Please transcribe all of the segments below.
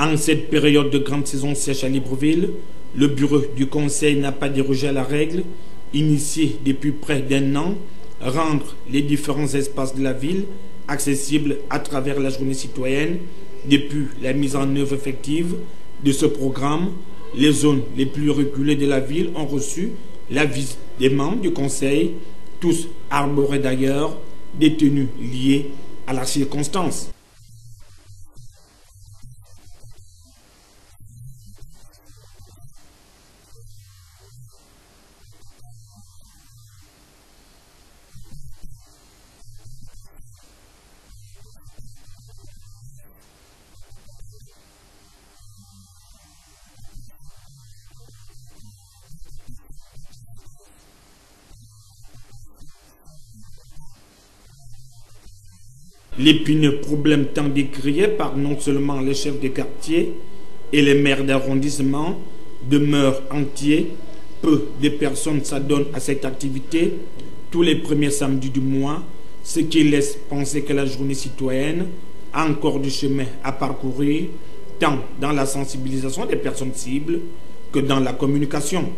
En cette période de grande saison sèche à Libreville, le bureau du conseil n'a pas dérogé à la règle, initiée depuis près d'un an, rendre les différents espaces de la ville accessibles à travers la journée citoyenne. Depuis la mise en œuvre effective de ce programme, les zones les plus reculées de la ville ont reçu la visite des membres du conseil, tous arborés d'ailleurs des tenues liées à la circonstance. L'épineux problème tant décrié par non seulement les chefs de quartier et les maires d'arrondissement demeure entier. Peu de personnes s'adonnent à cette activité tous les premiers samedis du mois, ce qui laisse penser que la journée citoyenne a encore du chemin à parcourir, tant dans la sensibilisation des personnes cibles que dans la communication.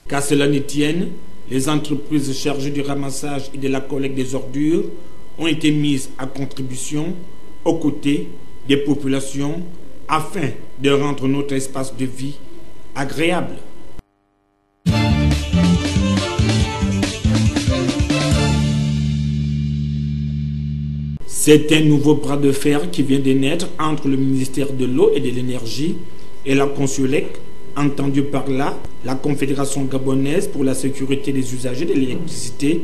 Qu'à cela ne tienne, les entreprises chargées du ramassage et de la collecte des ordures ont été mises à contribution aux côtés des populations afin de rendre notre espace de vie agréable. C'est un nouveau bras de fer qui vient de naître entre le ministère de l'Eau et de l'Énergie et la Consulec, entendu par là la Confédération gabonaise pour la sécurité des usagers de l'électricité.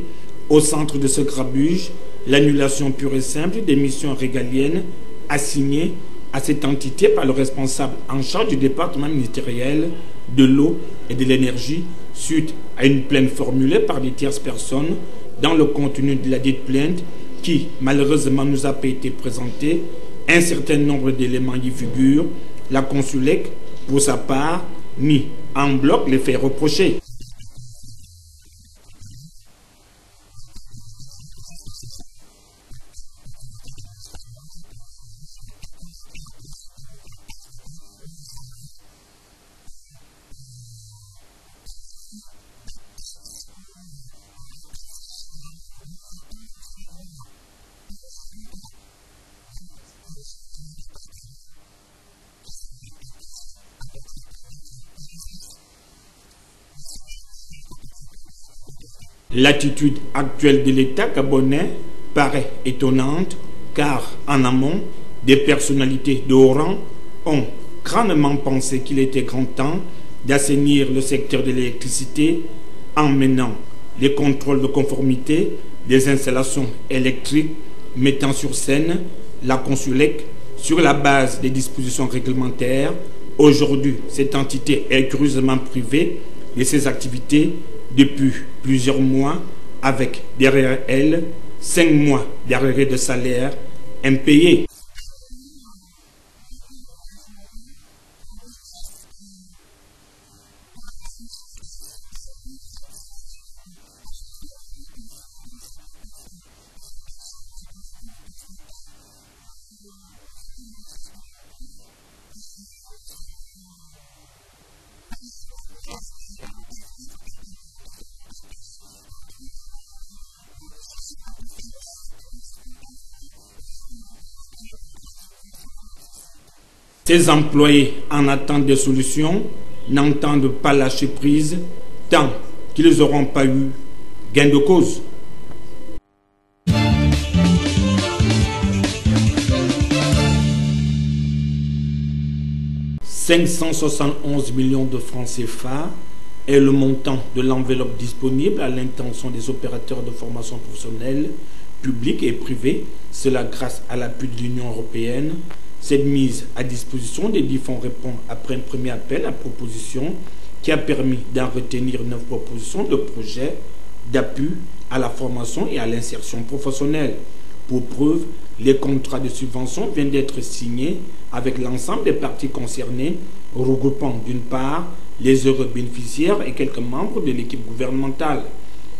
Au centre de ce grabuge, l'annulation pure et simple des missions régaliennes assignées à cette entité par le responsable en charge du département ministériel de l'eau et de l'énergie suite à une plainte formulée par des tierces personnes. Dans le contenu de la dite plainte, qui malheureusement nous a pas été présentée, un certain nombre d'éléments y figurent. La Consulec, pour sa part, nie en bloc les faits reprochés. L'attitude actuelle de l'État gabonais paraît étonnante car en amont, des personnalités de haut rang ont grandement pensé qu'il était grand temps d'assainir le secteur de l'électricité en menant les contrôles de conformité des installations électriques, mettant sur scène la Consulec sur la base des dispositions réglementaires. Aujourd'hui, cette entité est curieusement privée de ses activités depuis plusieurs mois, avec derrière elle 5 mois d'arrêt de salaire impayés. Ces employés en attente de solutions n'entendent pas lâcher prise tant qu'ils n'auront pas eu gain de cause. 571 millions de francs CFA est le montant de l'enveloppe disponible à l'intention des opérateurs de formation professionnelle, publics et privés, cela grâce à l'appui de l'Union européenne. Cette mise à disposition des 10 fonds répond après un premier appel à proposition qui a permis d'en retenir 9 propositions de projets d'appui à la formation et à l'insertion professionnelle. Pour preuve, les contrats de subvention viennent d'être signés avec l'ensemble des parties concernées, regroupant d'une part les heureux bénéficiaires et quelques membres de l'équipe gouvernementale.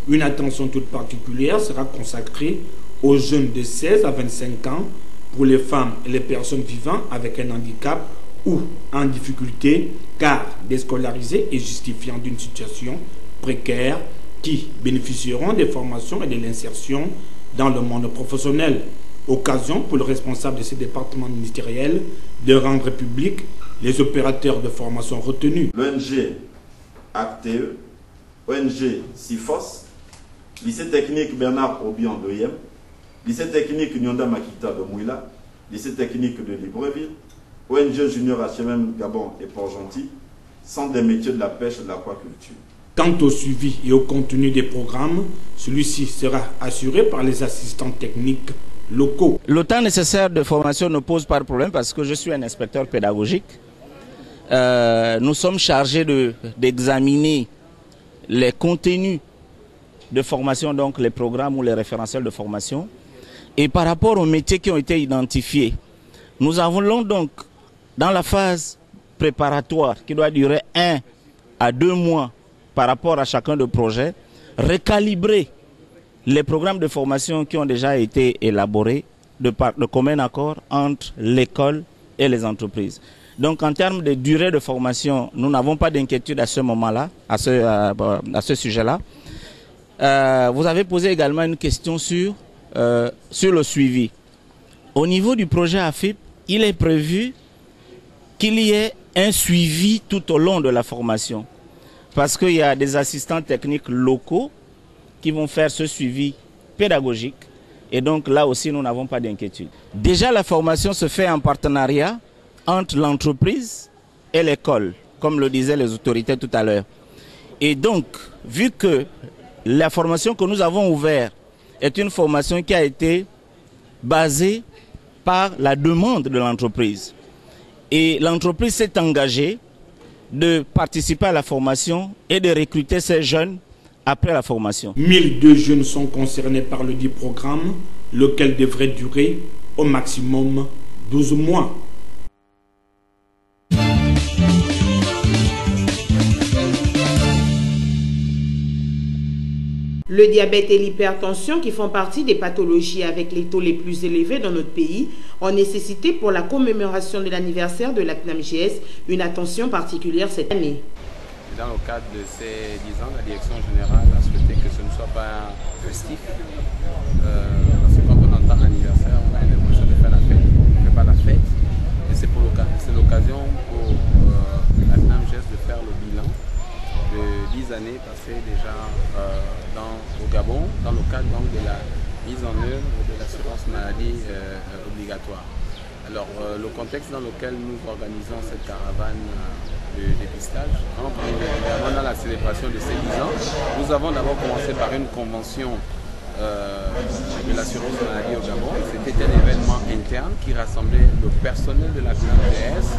Une attention toute particulière sera consacrée aux jeunes de 16 à 25 ans, pour les femmes et les personnes vivant avec un handicap ou en difficulté, car déscolarisés et justifiant d'une situation précaire, qui bénéficieront des formations et de l'insertion dans le monde professionnel. Occasion pour le responsable de ces départements ministériels de rendre public les opérateurs de formation retenus. L'ONG ACTE, ONG SIFOS, lycée technique Bernard Obian de Yem, lycée technique Nyonda Makita de Mouila, lycée technique de Libreville, ONG Junior HMM Gabon et Port-Gentil, centre des métiers de la pêche et de l'aquaculture. Quant au suivi et au contenu des programmes, celui-ci sera assuré par les assistants techniques locaux. Le temps nécessaire de formation ne pose pas de problème parce que je suis un inspecteur pédagogique. Nous sommes chargés d'examiner les contenus de formation, donc les programmes ou les référentiels de formation. Et par rapport aux métiers qui ont été identifiés, nous avons donc, dans la phase préparatoire, qui doit durer 1 à 2 mois par rapport à chacun des projets, recalibrer les programmes de formation qui ont déjà été élaborés de commun accord entre l'école et les entreprises. Donc en termes de durée de formation, nous n'avons pas d'inquiétude à ce moment-là, à ce sujet-là. Vous avez posé également une question sur le suivi. Au niveau du projet AFIP, il est prévu qu'il y ait un suivi tout au long de la formation. Parce qu'il y a des assistants techniques locaux qui vont faire ce suivi pédagogique. Et donc là aussi, nous n'avons pas d'inquiétude. Déjà, la formation se fait en partenariat entre l'entreprise et l'école, comme le disaient les autorités tout à l'heure. Et donc, vu que la formation que nous avons ouverte est une formation qui a été basée par la demande de l'entreprise, et l'entreprise s'est engagée de participer à la formation et de recruter ces jeunes après la formation. 1002 jeunes sont concernés par le dit programme, lequel devrait durer au maximum 12 mois. Le diabète et l'hypertension, qui font partie des pathologies avec les taux les plus élevés dans notre pays, ont nécessité pour la commémoration de l'anniversaire de la CNAMGS une attention particulière cette année. Dans le cadre de ces 10 ans, la direction générale a souhaité que ce ne soit pas festif. Parce que quand on entend anniversaire, on a l'impression de faire la fête. On ne fait pas la fête. Et c'est l'occasion pour la CNAMGS de faire le bilan de 10 années passées déjà au Gabon, dans le cadre donc, de la mise en œuvre de l'assurance maladie obligatoire. Alors, le contexte dans lequel nous organisons cette caravane de dépistage, évidemment dans la célébration de ces 10 ans, nous avons d'abord commencé par une convention de l'assurance maladie au Gabon. C'était un événement interne qui rassemblait le personnel de la CNAMGS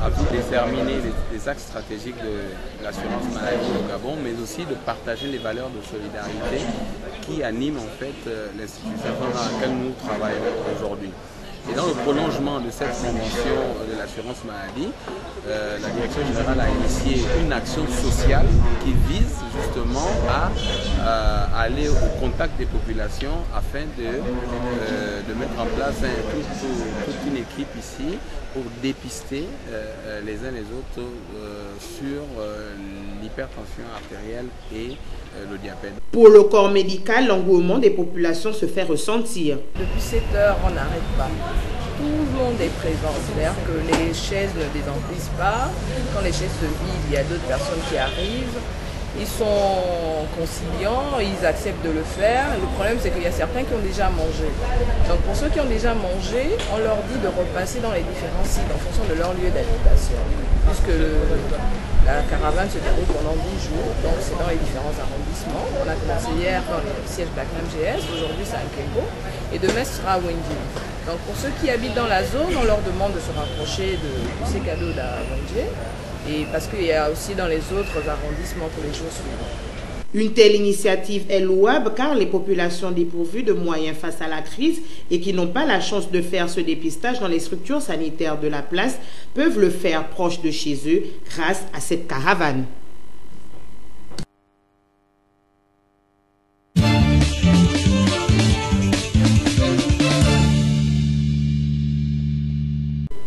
afin de déterminer les axes stratégiques de l'assurance maladie au Gabon, mais aussi de partager les valeurs de solidarité qui animent en fait l'institution dans laquelle nous travaillons aujourd'hui. Et dans le prolongement de cette convention de l'assurance maladie, la direction générale a initié une action sociale qui vise justement à aller au contact des populations afin de mettre en place toute une équipe ici pour dépister les uns les autres sur l'hypertension artérielle et le diabète. Pour le corps médical, l'engouement des populations se fait ressentir. Depuis 7 heures, on n'arrête pas. Tout le monde est présent. C'est-à-dire que les chaises des emplisent pas. Quand les chaises se vident, il y a d'autres personnes qui arrivent. Ils sont conciliants, ils acceptent de le faire. Le problème, c'est qu'il y a certains qui ont déjà mangé. Donc pour ceux qui ont déjà mangé, on leur dit de repasser dans les différents sites en fonction de leur lieu d'habitation. Puisque la caravane se déroule pendant 10 jours, donc c'est dans les différents arrondissements. On a commencé hier dans le siège de la CNAMGS, aujourd'hui c'est à Nkengo, et demain ce sera à Wendy. Donc pour ceux qui habitent dans la zone, on leur demande de se rapprocher de ces cadeaux d'à Wendy. Et parce qu'il y a aussi dans les autres arrondissements pour les jours suivants. Une telle initiative est louable car les populations dépourvues de moyens face à la crise et qui n'ont pas la chance de faire ce dépistage dans les structures sanitaires de la place peuvent le faire proche de chez eux grâce à cette caravane.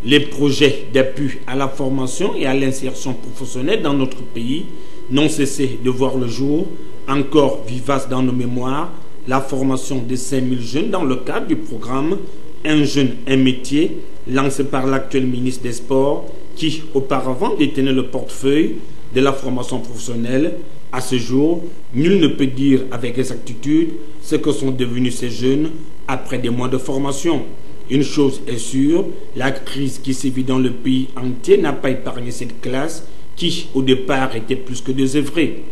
Les projets d'appui à la formation et à l'insertion professionnelle dans notre pays n'ont cessé de voir le jour, encore vivace dans nos mémoires, la formation de 5000 jeunes dans le cadre du programme Un jeune, un métier, lancé par l'actuel ministre des Sports, qui auparavant détenait le portefeuille de la formation professionnelle. À ce jour, nul ne peut dire avec exactitude ce que sont devenus ces jeunes après des mois de formation. Une chose est sûre, la crise qui sévit dans le pays entier n'a pas épargné cette classe qui, au départ, était plus que désœuvrée.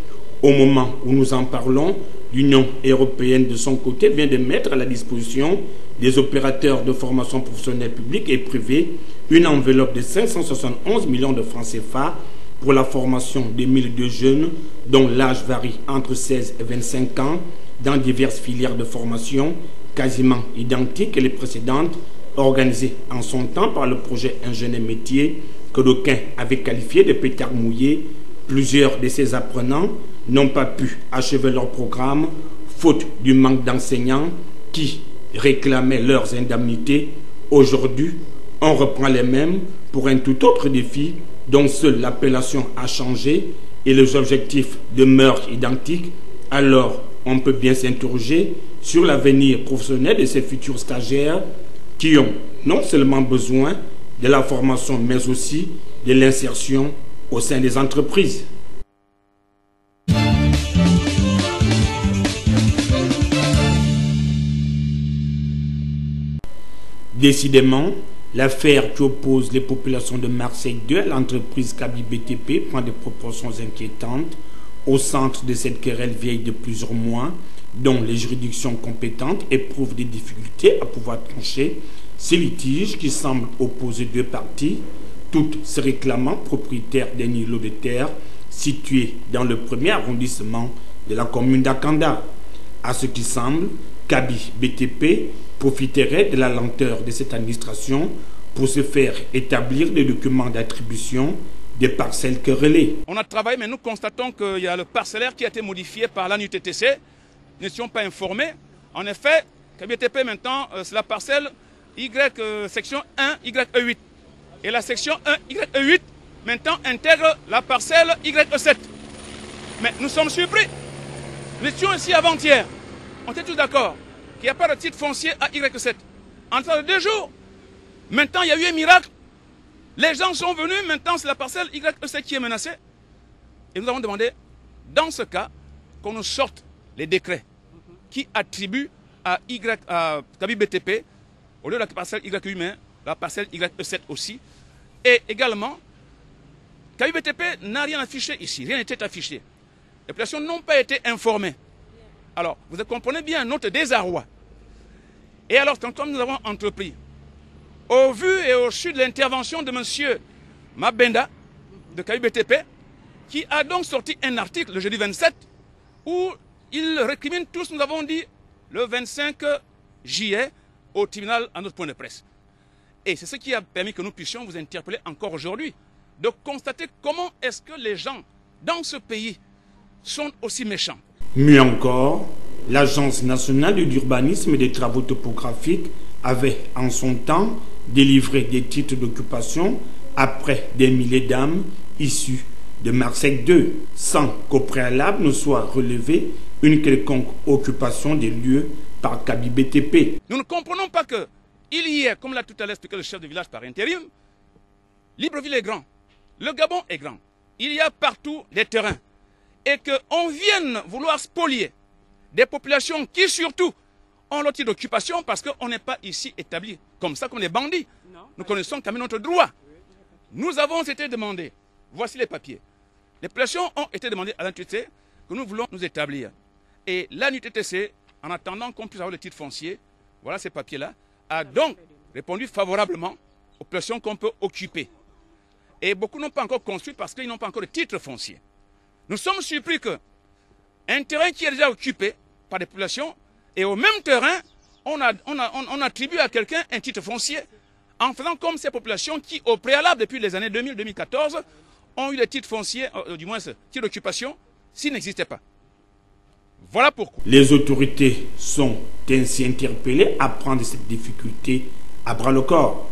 Au moment où nous en parlons, l'Union européenne, de son côté, vient de mettre à la disposition des opérateurs de formation professionnelle publique et privée une enveloppe de 571 millions de francs CFA pour la formation de 1002 jeunes dont l'âge varie entre 16 et 25 ans dans diverses filières de formation quasiment identiques que les précédentes, organisées en son temps par le projet Un jeune, un métier, que d'aucuns avaient qualifié de pétard mouillé. Plusieurs de ces apprenants n'ont pas pu achever leur programme, faute du manque d'enseignants qui réclamaient leurs indemnités. Aujourd'hui, on reprend les mêmes pour un tout autre défi dont seule l'appellation a changé et les objectifs demeurent identiques. Alors, on peut bien s'interroger sur l'avenir professionnel de ces futurs stagiaires qui ont non seulement besoin de la formation, mais aussi de l'insertion au sein des entreprises. Décidément, l'affaire qui oppose les populations de Marseille 2 à l'entreprise Kaby BTP prend des proportions inquiétantes. Au centre de cette querelle vieille de plusieurs mois, dont les juridictions compétentes éprouvent des difficultés à pouvoir trancher ces litiges qui semblent opposer deux parties, toutes se réclamant propriétaires d'un îlot de terre situé dans le premier arrondissement de la commune d'Akanda. À ce qui semble, Kaby BTP profiterait de la lenteur de cette administration pour se faire établir des documents d'attribution des parcelles querellées. On a travaillé, mais nous constatons qu'il y a le parcellaire qui a été modifié par l'ANUTTC. Nous n'étions pas informés. En effet, Kaby BTP maintenant, c'est la parcelle Y section 1 YE8. Et la section 1 YE8 maintenant intègre la parcelle YE7. Mais nous sommes surpris. Nous étions ici avant-hier. On était tous d'accord qu'il n'y a pas de titre foncier à Y7. En temps de 2 jours, maintenant il y a eu un miracle. Les gens sont venus, maintenant c'est la parcelle YE7 qui est menacée. Et nous avons demandé, dans ce cas, qu'on nous sorte les décrets qui attribuent à Kaby BTP, au lieu de la parcelle YE8, mais la parcelle YE7 aussi. Et également, Kaby BTP n'a rien affiché ici, rien n'était affiché. Les populations n'ont pas été informées. Alors, vous comprenez bien notre désarroi. Et alors, comme nous avons entrepris, au vu et au su de l'intervention de M. Mabenda, de Kaby BTP, qui a donc sorti un article le jeudi 27, où il récrimine tout ce que nous avons dit le 25 juillet au tribunal à notre point de presse. Et c'est ce qui a permis que nous puissions vous interpeller encore aujourd'hui, de constater comment est-ce que les gens dans ce pays sont aussi méchants. Mieux encore, l'Agence nationale de l'urbanisme et des travaux topographiques avait en son temps délivré des titres d'occupation après des milliers d'âmes issues de Marseille 2, sans qu'au préalable ne soit relevée une quelconque occupation des lieux par Kaby BTP. Nous ne comprenons pas qu'il y ait, comme l'a tout à l'heure expliqué le chef de village par intérim, Libreville est grand, le Gabon est grand, il y a partout des terrains. et qu'on vienne vouloir spolier des populations qui surtout ont leur titre d'occupation parce qu'on n'est pas ici établi comme ça, comme des bandits. Nous connaissons quand même notre droit. Nous avons été demandés, voici les papiers. Les populations ont été demandées à l'UTTC que nous voulons nous établir. Et l'UTTC, en attendant qu'on puisse avoir le titre foncier, voilà ces papiers-là, a donc répondu favorablement aux populations qu'on peut occuper. Et beaucoup n'ont pas encore construit parce qu'ils n'ont pas encore de titre foncier. Nous sommes surpris qu'un terrain qui est déjà occupé par des populations, et au même terrain, on attribue à quelqu'un un titre foncier, en faisant comme ces populations qui, au préalable, depuis les années 2000-2014, ont eu le titre foncier, du moins ce titre d'occupation, s'il n'existait pas. Voilà pourquoi. Les autorités sont ainsi interpellées à prendre cette difficulté à bras le corps.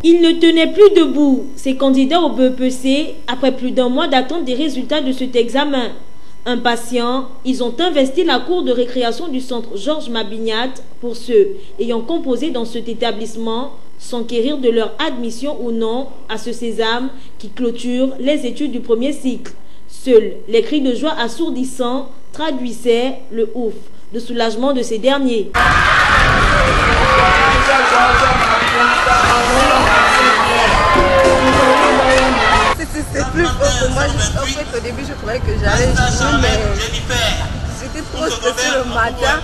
Ils ne tenaient plus debout, ces candidats au BEPC, après plus d'un mois d'attente des résultats de cet examen. Impatients, ils ont investi la cour de récréation du centre Georges Mabignat pour ceux ayant composé dans cet établissement, s'enquérir de leur admission ou non à ce sésame qui clôture les études du premier cycle. Seuls les cris de joie assourdissants traduisaient le ouf de soulagement de ces derniers. C'est plus fort que moi. En fait, au début, je croyais que j'allais jouer, mais j'étais trop stressée le matin.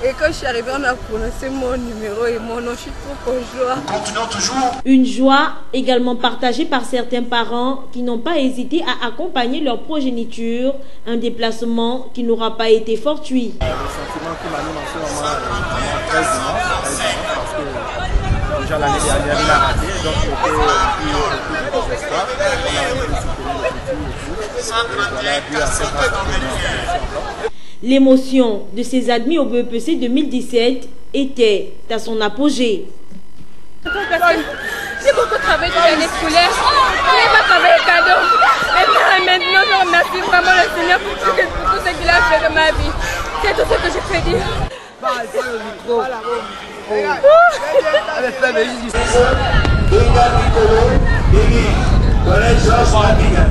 Et quand je suis arrivée, on a prononcé mon numéro et mon nom. Je suis trop en joie. Continuons toujours. Une joie également partagée par certains parents qui n'ont pas hésité à accompagner leur progéniture, un déplacement qui n'aura pas été fortuit. Le sentiment qui m'anime en ce moment est très immense parce que déjà l'année dernière il a raté, donc il était plus d'espoir. On a pu soutenir le futur. L'émotion de ces admis au BEPC 2017 était à son apogée. J'ai beaucoup travaillé dans l'année scolaire, je n'ai pas travaillé cadeau. Et maintenant, je remercie vraiment le Seigneur pour tout ce qu'il a fait de ma vie. C'est tout ce que je peux dire. Collège Georges Mabignat,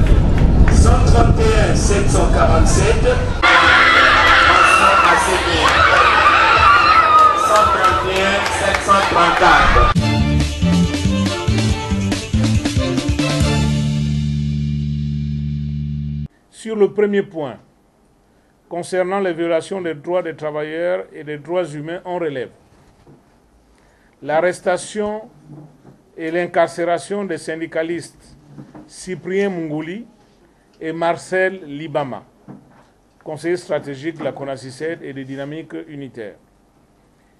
131 747. 734. Sur le premier point, concernant les violations des droits des travailleurs et des droits humains, on relève l'arrestation et l'incarcération des syndicalistes Cyprien Mungouli et Marcel Libama, conseiller stratégique de la CONACYCED et de Dynamique Unitaire,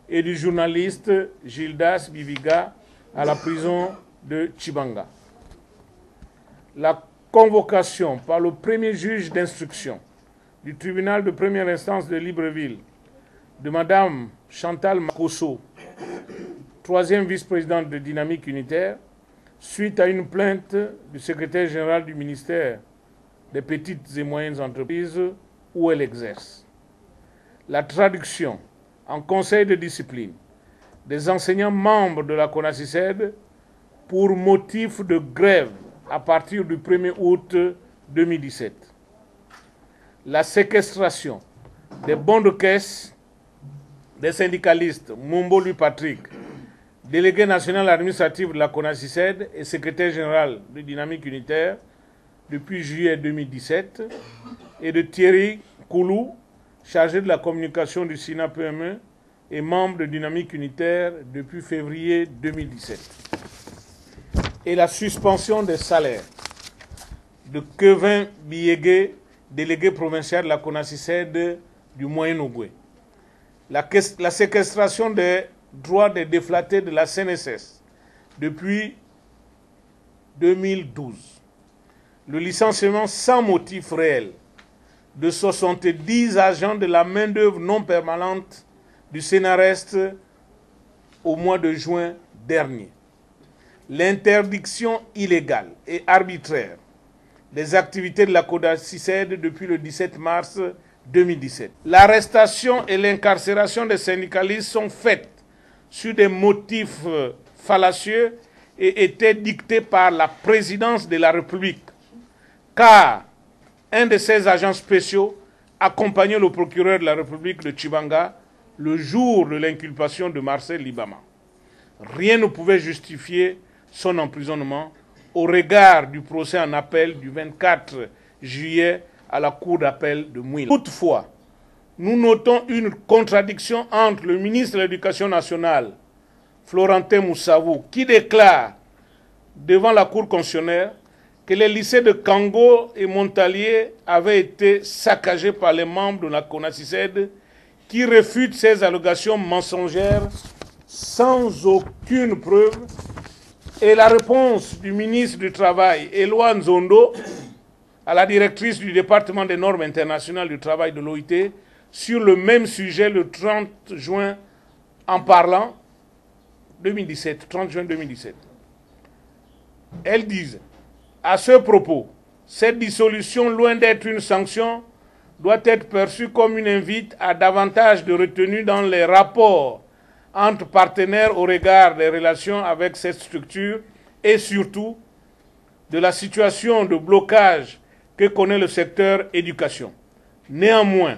et du journaliste Gildas Biviga à la prison de Tchibanga. La convocation par le premier juge d'instruction du tribunal de première instance de Libreville de Mme Chantal Makosso, troisième vice-présidente de Dynamique Unitaire, suite à une plainte du secrétaire général du ministère des petites et moyennes entreprises où elle exerce. La traduction en conseil de discipline des enseignants membres de la CONACYCED pour motif de grève à partir du 1er août 2017. La séquestration des bons de caisse des syndicalistes Mumbo Louis Patrick, délégué national administratif de la CONACYCED et secrétaire général de Dynamique Unitaire depuis juillet 2017, et de Thierry Koulou, chargé de la communication du SINA PME et membre de Dynamique Unitaire depuis février 2017. Et la suspension des salaires de Kevin Biégué, délégué provincial de la CONACYCED du Moyen-Ogooué. La séquestration des droits des déflattés de la CNSS depuis 2012. Le licenciement sans motif réel de 70 agents de la main-d'œuvre non permanente du Sénarest au mois de juin dernier. L'interdiction illégale et arbitraire des activités de la CONACYCED depuis le 17 mars 2017. L'arrestation et l'incarcération des syndicalistes sont faites sur des motifs fallacieux et étaient dictés par la présidence de la République, car un de ses agents spéciaux accompagnait le procureur de la République de Tchibanga le jour de l'inculpation de Marcel Libama. Rien ne pouvait justifier son emprisonnement au regard du procès en appel du 24 juillet à la Cour d'appel de Mouila. Toutefois, nous notons une contradiction entre le ministre de l'Éducation nationale, Florentin Moussavou, qui déclare devant la Cour constitutionnelle que les lycées de Kango et Montalier avaient été saccagés par les membres de la CONACYCED, qui réfutent ces allégations mensongères sans aucune preuve, et la réponse du ministre du Travail, Éloi Nzondo, à la directrice du département des normes internationales du travail de l'OIT, sur le même sujet le 30 juin, en parlant 2017, 30 juin 2017. Elles disent, à ce propos, cette dissolution, loin d'être une sanction, doit être perçue comme une invite à davantage de retenue dans les rapports entre partenaires au regard des relations avec cette structure et surtout de la situation de blocage que connaît le secteur éducation. Néanmoins,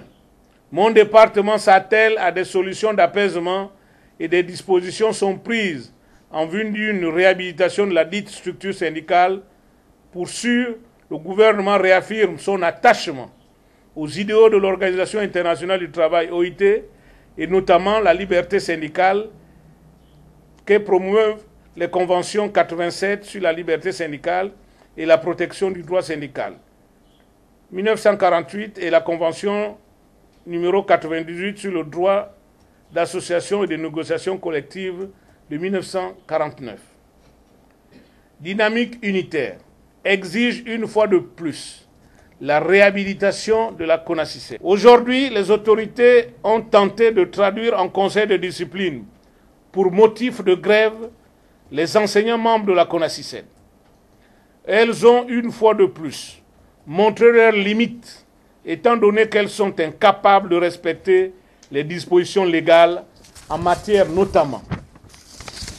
mon département s'attelle à des solutions d'apaisement et des dispositions sont prises en vue d'une réhabilitation de la dite structure syndicale. Pour sûr, le gouvernement réaffirme son attachement aux idéaux de l'Organisation internationale du travail OIT et notamment la liberté syndicale que promeuvent les conventions 87 sur la liberté syndicale et la protection du droit syndical, 1948 et la convention numéro 98 sur le droit d'association et de négociation collective de 1949. Dynamique unitaire exige une fois de plus la réhabilitation de la CONACYCED. Aujourd'hui, les autorités ont tenté de traduire en conseil de discipline pour motif de grève les enseignants membres de la CONACYCED. Elles ont une fois de plus montré leurs limites, étant donné qu'elles sont incapables de respecter les dispositions légales en matière notamment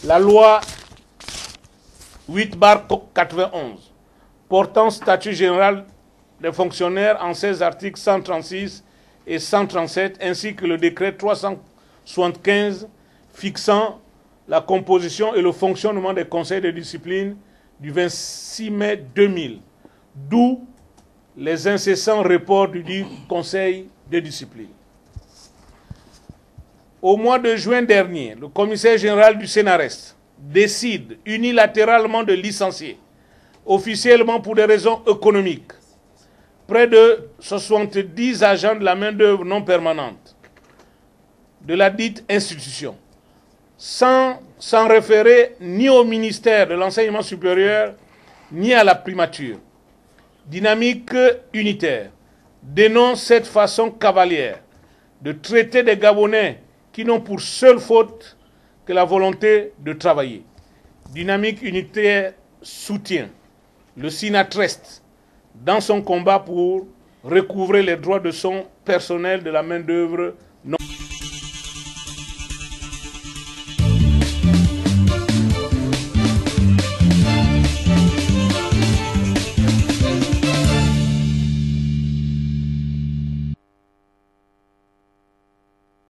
la loi 8/91 portant statut général des fonctionnaires en ses articles 136 et 137, ainsi que le décret 375 fixant la composition et le fonctionnement des conseils de discipline du 26 mai 2000, d'où les incessants reports du dit conseil de discipline. Au mois de juin dernier, le commissaire général du CNRS décide unilatéralement de licencier, officiellement pour des raisons économiques, près de 70 agents de la main-d'œuvre non permanente de la dite institution, sans s'en référer ni au ministère de l'Enseignement supérieur, ni à la primature. Dynamique unitaire dénonce cette façon cavalière de traiter des Gabonais qui n'ont pour seule faute que la volonté de travailler. Dynamique unitaire soutient le SINATREST dans son combat pour recouvrer les droits de son personnel de la main-d'œuvre